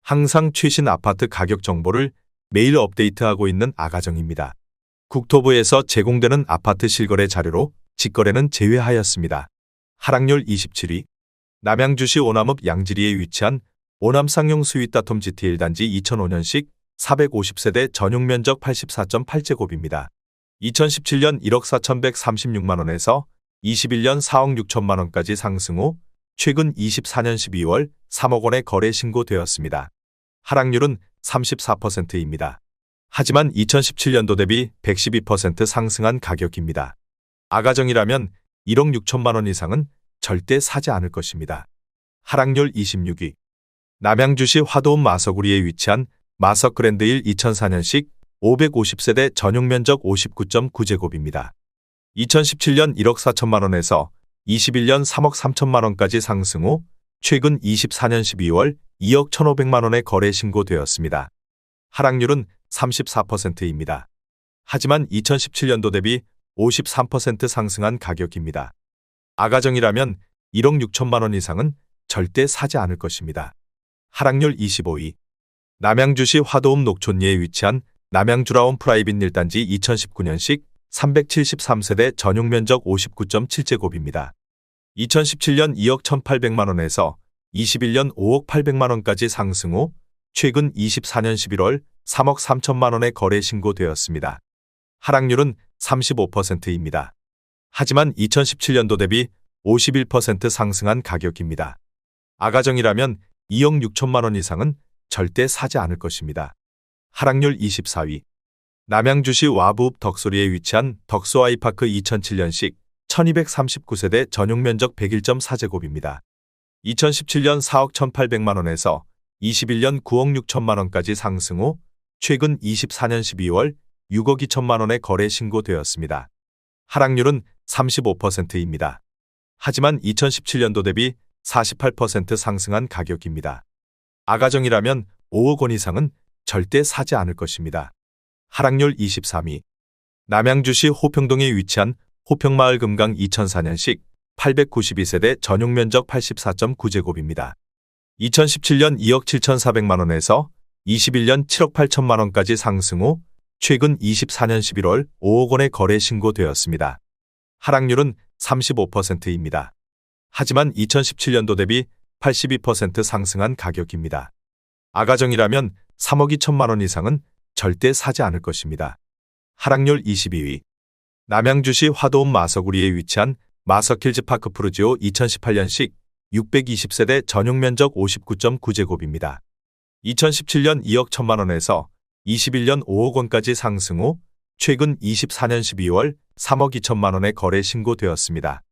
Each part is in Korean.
항상 최신 아파트 가격 정보를 매일 업데이트하고 있는 아가정입니다. 국토부에서 제공되는 아파트 실거래 자료로 직거래는 제외하였습니다. 하락률 27위. 남양주시 오남읍 양지리에 위치한 오남 쌍용 스윗다톰 GT 1단지 2005년식 450세대 전용 면적 84.8제곱입니다. 2017년 1억 4,136만원에서 21년 4억 6천만원까지 상승 후 최근 24년 12월 3억 원에 거래 신고되었습니다. 하락률은 34%입니다. 하지만 2017년도 대비 112% 상승한 가격입니다. 아가정이라면 1억 6천만 원 이상은 절대 사지 않을 것입니다. 하락률 26위. 남양주시 화도읍 마석우리에 위치한 마석그랜드1 2004년식 550세대 전용 면적 59.9제곱입니다. 2017년 1억 4천만 원에서 21년 3억 3천만 원까지 상승 후 최근 24년 12월 2억 1,500만 원에 거래 신고되었습니다. 하락률은 34%입니다. 하지만 2017년도 대비 53% 상승한 가격입니다. 아가정이라면 1억 6천만 원 이상은 절대 사지 않을 것입니다. 하락률 25위. 남양주시 화도읍 녹촌리에 위치한 남양주라온 프라이빗 1단지 2019년식 373세대 전용 면적 59.7제곱입니다. 2017년 2억 1,800만 원에서 21년 5억 800만 원까지 상승 후 최근 24년 11월 3억 3천만 원에 거래 신고되었습니다. 하락률은 35%입니다. 하지만 2017년도 대비 51% 상승한 가격입니다. 아가정이라면 2억 6천만 원 이상은 절대 사지 않을 것입니다. 하락률 24위. 남양주시 와부읍 덕소리에 위치한 덕소 아이파크 2007년식 1239세대 전용 면적 101.4제곱입니다. 2017년 4억 1,800만 원에서 21년 9억 6천만 원까지 상승 후 최근 24년 12월 6억 2천만 원에 거래 신고되었습니다. 하락률은 35%입니다. 하지만 2017년도 대비 48% 상승한 가격입니다. 아가정이라면 5억 원 이상은 절대 사지 않을 것입니다. 하락률 23위. 남양주시 호평동에 위치한 호평마을 금강 2004년식 892세대 전용 면적 84.9제곱입니다. 2017년 2억 7,400만 원에서 21년 7억 8천만 원까지 상승 후 최근 24년 11월 5억 원에 거래 신고되었습니다. 하락률은 35%입니다. 하지만 2017년도 대비 82% 상승한 가격입니다. 아가정이라면 3억 2천만 원 이상은 절대 사지 않을 것입니다. 하락률 22위. 남양주시 화도읍 마석우리에 위치한 마석힐즈파크 푸르지오 2018년식 620세대 전용 면적 59.9제곱입니다. 2017년 2억 1천만 원에서 21년 5억 원까지 상승 후 최근 24년 12월 3억 2천만 원에 거래 신고되었습니다.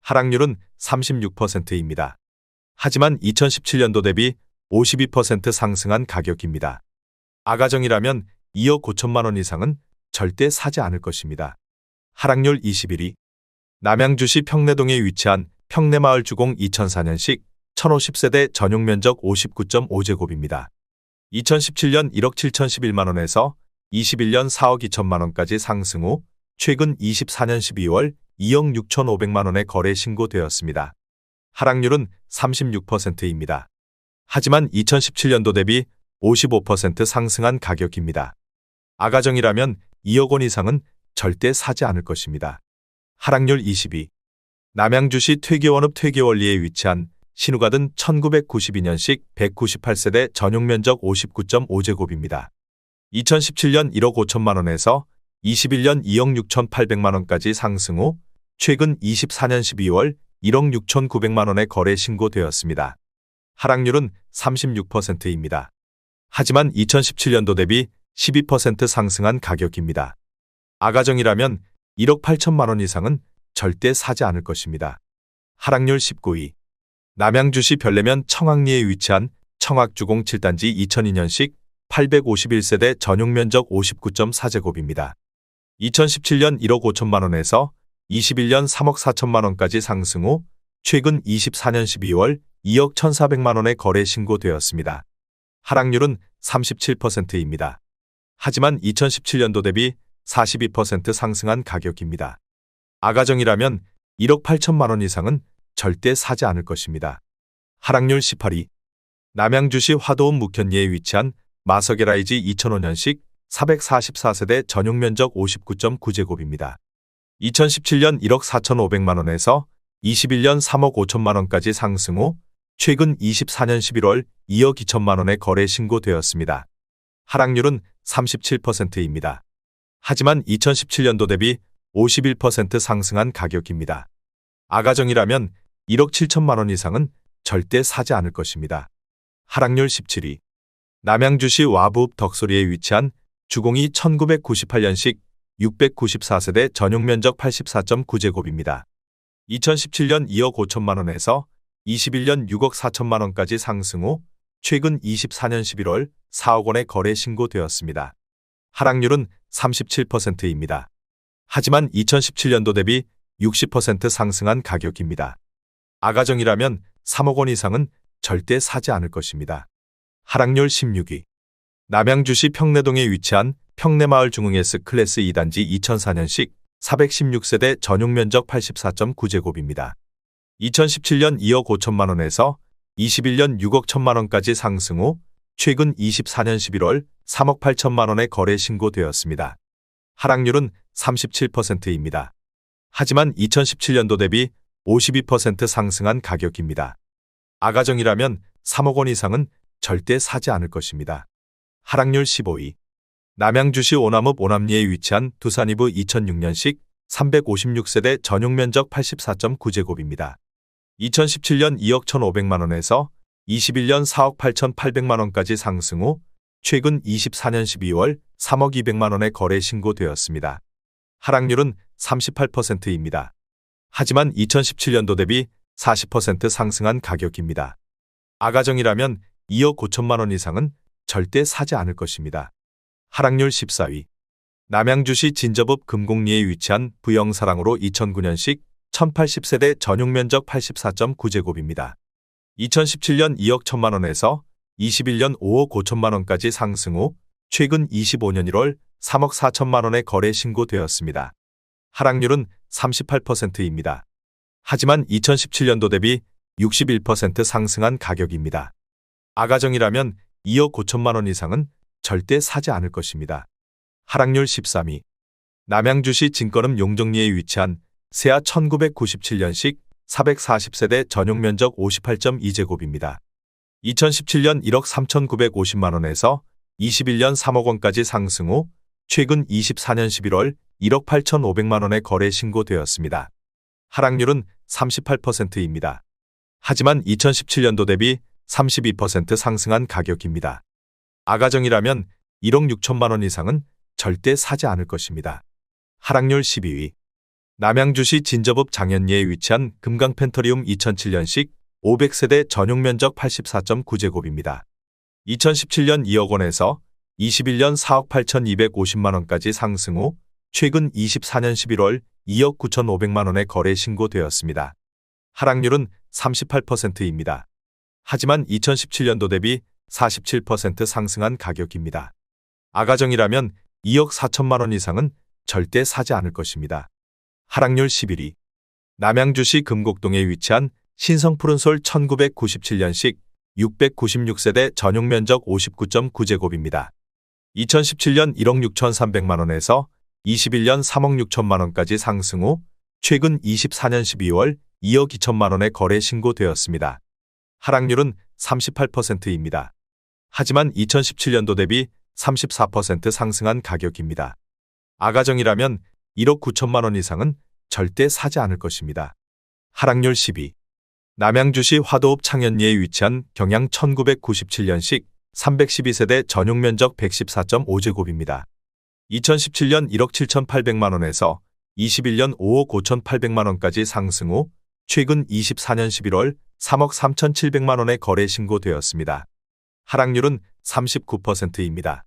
하락률은 36%입니다. 하지만 2017년도 대비 52% 상승한 가격입니다. 아가정이라면 2억 5천만 원 이상은 절대 사지 않을 것입니다. 하락률 21위. 남양주시 평내동에 위치한 평내마을 주공 2004년식 1050세대 전용 면적 59.5제곱입니다. 2017년 1억 7,011만 원에서 21년 4억 2천만 원까지 상승 후 최근 24년 12월 2억 6,500만 원에 거래 신고되었습니다. 하락률은 36%입니다. 하지만 2017년도 대비 55% 상승한 가격입니다. 아가정이라면 2억 원 이상은 절대 사지 않을 것입니다. 하락률 22. 남양주시 퇴계원읍 퇴계원리에 위치한 신우가든 1992년식 198세대 전용 면적 59.5제곱입니다. 2017년 1억 5천만 원에서 21년 2억 6,800만 원까지 상승 후 최근 24년 12월 1억 6,900만 원에 거래 신고되었습니다. 하락률은 36%입니다. 하지만 2017년도 대비 12% 상승한 가격입니다. 아가정이라면 1억 8천만 원 이상은 절대 사지 않을 것입니다. 하락률 19위. 남양주시 별내면 청학리에 위치한 청학주공 7단지 2002년식 851세대 전용 면적 59.4제곱입니다. 2017년 1억 5천만 원에서 21년 3억 4천만 원까지 상승 후 최근 24년 12월 2억 1,400만 원에 거래 신고되었습니다. 하락률은 37%입니다. 하지만 2017년도 대비 42% 상승한 가격입니다. 아가정이라면 1억 8천만 원 이상은 절대 사지 않을 것입니다. 하락률 18위. 남양주시 화도읍 묵현리에 위치한 마서게라이지 2005년식 444세대 전용 면적 59.9제곱입니다. 2017년 1억 4,500만 원에서 21년 3억 5천만 원까지 상승 후 최근 24년 11월 2억 2천만 원에 거래 신고되었습니다. 하락률은 37%입니다. 하지만 2017년도 대비 51% 상승한 가격입니다. 아가정이라면 1억 7천만 원 이상은 절대 사지 않을 것입니다. 하락률 17위. 남양주시 와부읍 덕소리에 위치한 주공이 1998년식 694세대 전용 면적 84.9제곱입니다. 2017년 2억 5천만 원에서 21년 6억 4천만 원까지 상승 후 최근 24년 11월 4억 원에 거래 신고되었습니다. 하락률은 37%입니다. 하지만 2017년도 대비 60% 상승한 가격입니다. 아가정이라면 3억 원 이상은 절대 사지 않을 것입니다. 하락률 16위. 남양주시 평내동에 위치한 평내마을 중흥 S클래스 2단지 2004년식 416세대 전용 면적 84.9제곱입니다. 2017년 2억 5천만 원에서 21년 6억 1천만 원까지 상승 후 최근 24년 11월 3억 8천만 원에 거래 신고되었습니다. 하락률은 37%입니다. 하지만 2017년도 대비 52% 상승한 가격입니다. 아가정이라면 3억 원 이상은 절대 사지 않을 것입니다. 하락률 15위. 남양주시 오남읍 오남리에 위치한 두산이브 2006년식 356세대 전용 면적 84.9제곱입니다. 2017년 2억 1,500만 원에서 21년 4억 8,800만 원까지 상승 후 최근 24년 12월 3억 200만 원에 거래 신고되었습니다. 하락률은 38%입니다. 하지만 2017년도 대비 40% 상승한 가격입니다. 아가정이라면 2억 5천만 원 이상은 절대 사지 않을 것입니다. 하락률 14위. 남양주시 진접읍 금곡리에 위치한 부영사랑으로 2009년식 1080세대 전용 면적 84.9제곱입니다. 2017년 2억 1천만 원에서 21년 5억 5천만 원까지 상승 후 최근 25년 1월 3억 4천만 원에 거래 신고되었습니다. 하락률은 38%입니다. 하지만 2017년도 대비 61% 상승한 가격입니다. 아가정이라면 2억 5천만 원 이상은 절대 사지 않을 것입니다. 하락률 13위. 남양주시 진건읍 용정리에 위치한 세아 1997년식 440세대 전용 면적 58.2제곱입니다. 2017년 1억 3,950만 원에서 21년 3억 원까지 상승 후 최근 24년 11월 1억 8,500만 원에 거래 신고되었습니다. 하락률은 38%입니다. 하지만 2017년도 대비 32% 상승한 가격입니다. 아가정이라면 1억 6천만 원 이상은 절대 사지 않을 것입니다. 하락률 12위. 남양주시 진접읍 장현리에 위치한 금강펜터리움 2007년식 500세대 전용 면적 84.9제곱입니다. 2017년 2억 원에서 21년 4억 8,250만 원까지 상승 후 최근 24년 11월 2억 9,500만 원에 거래 신고되었습니다. 하락률은 38%입니다. 하지만 2017년도 대비 47% 상승한 가격입니다. 아가정이라면 2억 4천만 원 이상은 절대 사지 않을 것입니다. 하락률 11위. 남양주시 금곡동에 위치한 신성푸른솔 1997년식 696세대 전용 면적 59.9제곱입니다. 2017년 1억 6,300만 원에서 21년 3억 6천만 원까지 상승 후 최근 24년 12월 2억 2천만 원에 거래 신고되었습니다. 하락률은 38%입니다. 하지만 2017년도 대비 34% 상승한 가격입니다. 아가정이라면 1억 9천만 원 이상은 절대 사지 않을 것입니다. 하락률 10위. 남양주시 화도읍 창현리에 위치한 경양 1997년식 312세대 전용 면적 114.5제곱입니다. 2017년 1억 7,800만 원에서 21년 5억 5,800만 원까지 상승 후 최근 24년 11월 3억 3,700만 원에 거래 신고되었습니다. 하락률은 39%입니다.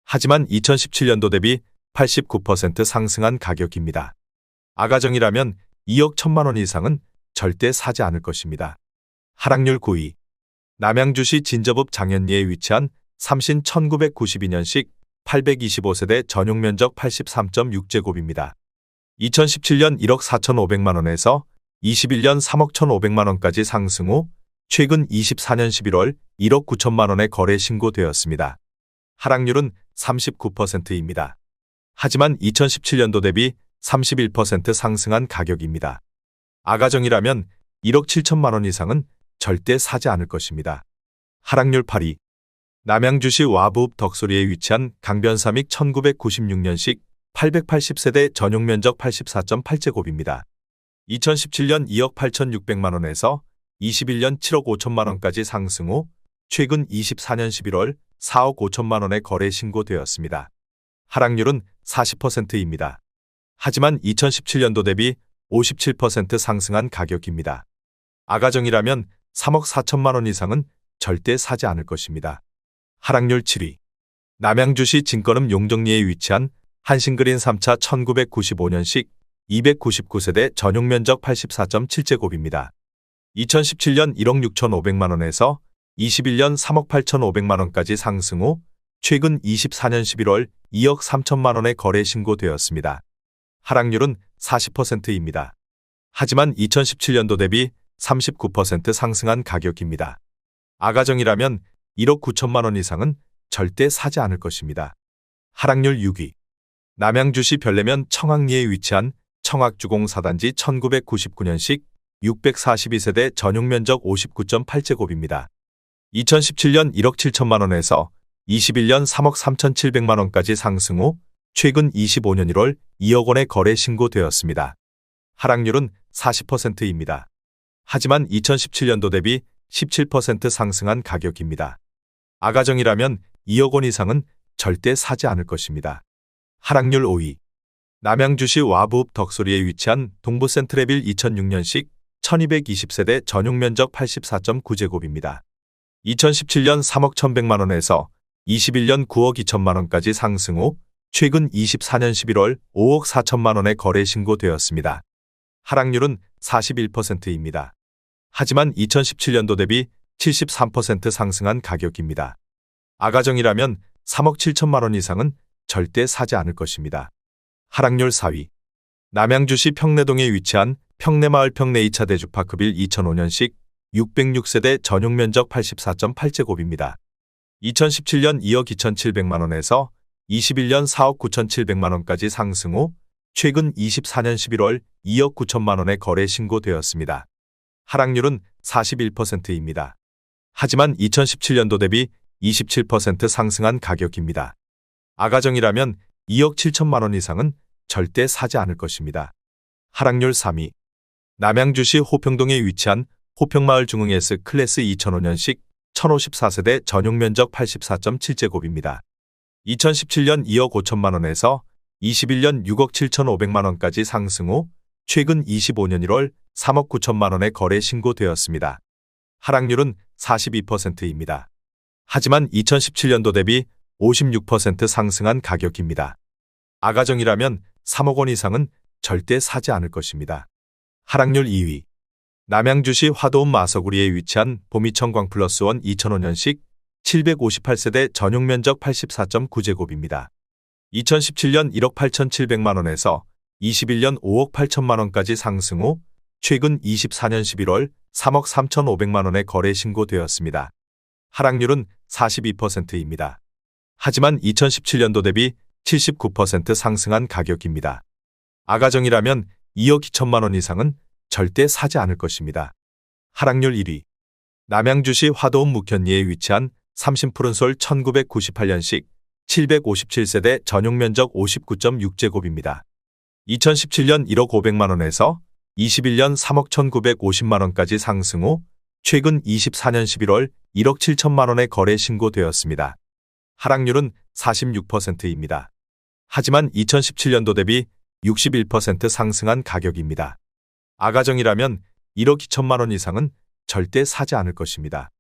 하지만 2017년도 대비 89% 상승한 가격입니다. 아가정이라면 2억 1천만 원 이상은 절대 사지 않을 것입니다. 하락률 9위. 남양주시 진접읍 장현리에 위치한 삼신 1992년식 825세대 전용 면적 83.6제곱입니다. 2017년 1억 4,500만 원에서 21년 3억 1,500만 원까지 상승 후 최근 24년 11월 1억 9천만 원의 거래 신고되었습니다. 하락률은 39%입니다. 하지만 2017년도 대비 31% 상승한 가격입니다. 아가정이라면 1억 7천만 원 이상은 절대 사지 않을 것입니다. 하락률 8위. 남양주시 와부읍 덕소리에 위치한 강변삼익 1996년식 880세대 전용 면적 84.8제곱입니다. 2017년 2억 8,600만 원에서 21년 7억 5천만 원까지 상승 후 최근 24년 11월 4억 5천만 원의 거래 신고되었습니다. 하락률은 40%입니다. 하지만 2017년도 대비 57% 상승한 가격입니다. 아가정이라면 3억 4천만 원 이상은 절대 사지 않을 것입니다. 하락률 7위. 남양주시 진건읍 용정리에 위치한 한신그린 3차 1995년식 299세대 전용 면적 84.7제곱입니다. 2017년 1억 6,500만 원에서 21년 3억 8,500만 원까지 상승 후 최근 24년 11월 2억 3천만 원의 거래 신고되었습니다. 하락률은 40%입니다. 하지만 2017년도 대비 39% 상승한 가격입니다. 아가정이라면 1억 9천만 원 이상은 절대 사지 않을 것입니다. 하락률 6위. 남양주시 별내면 청학리에 위치한 청학주공 4단지 1999년식 642세대 전용 면적 59.8제곱입니다. 2017년 1억 7천만 원에서 21년 3억 3,700만 원까지 상승 후 최근 25년 1월 2억 원의 거래 신고되었습니다. 하락률은 40%입니다. 하지만 2017년도 대비 17% 상승한 가격입니다. 아가정이라면 2억 원 이상은 절대 사지 않을 것입니다. 하락률 5위. 남양주시 와부읍 덕소리에 위치한 동부센트레빌 2006년식 1220세대 전용 면적 84.9제곱입니다. 2017년 3억 1,100만 원에서 21년 9억 2천만 원까지 상승 후 최근 24년 11월 5억 4천만 원의 거래 신고되었습니다. 하락률은 41%입니다. 하지만 2017년도 대비 73% 상승한 가격입니다. 아가정이라면 3억 7천만 원 이상은 절대 사지 않을 것입니다. 하락률 4위. 남양주시 평내동에 위치한 평내마을 평내 2차 대주파크빌 2005년식 606세대 전용 면적 84.8제곱입니다. 2017년 2억 2,700만 원에서 21년 4억 9,700만 원까지 상승 후 최근 24년 11월 2억 9천만 원의 거래 신고되었습니다. 하락률은 41%입니다. 하지만 2017년도 대비 27% 상승한 가격입니다. 아가정이라면 2억 7천만 원 이상은 절대 사지 않을 것입니다. 하락률 3위. 남양주시 호평동에 위치한 호평마을 중흥 S 클래스 2005년식 1054세대 전용 면적 84.7제곱입니다. 2017년 2억 5천만 원에서 21년 6억 7,500만 원까지 상승 후 최근 25년 1월 3억 9천만 원의 거래 신고되었습니다. 하락률은 42%입니다. 하지만 2017년도 대비 56% 상승한 가격입니다. 아가정이라면 3억 원 이상은 절대 사지 않을 것입니다. 하락률 2위. 남양주시 화도읍 마서구리에 위치한 보미청 광플러스원 2005년식 758세대 전용 면적 84.9제곱입니다. 2017년 1억 8,700만 원에서 21년 5억 8천만 원까지 상승 후 최근 24년 11월 3억 3,500만 원의 거래 신고되었습니다. 하락률은 42%입니다. 하지만 2017년도 대비 79% 상승한 가격입니다. 아가정이라면 2억 2천만 원 이상은 절대 사지 않을 것입니다. 하락률 1위. 남양주시 화도읍 묵현리에 위치한 삼신푸른솔 1998년식 757세대 전용 면적 59.6제곱입니다. 2017년 1억 500만 원에서 21년 3억 1,950만 원까지 상승 후 최근 24년 11월 1억 7천만 원의 거래 신고되었습니다. 하락률은 46%입니다. 하지만 2017년도 대비 61% 상승한 가격입니다. 아가정이라면 1억 2천만 원 이상은 절대 사지 않을 것입니다.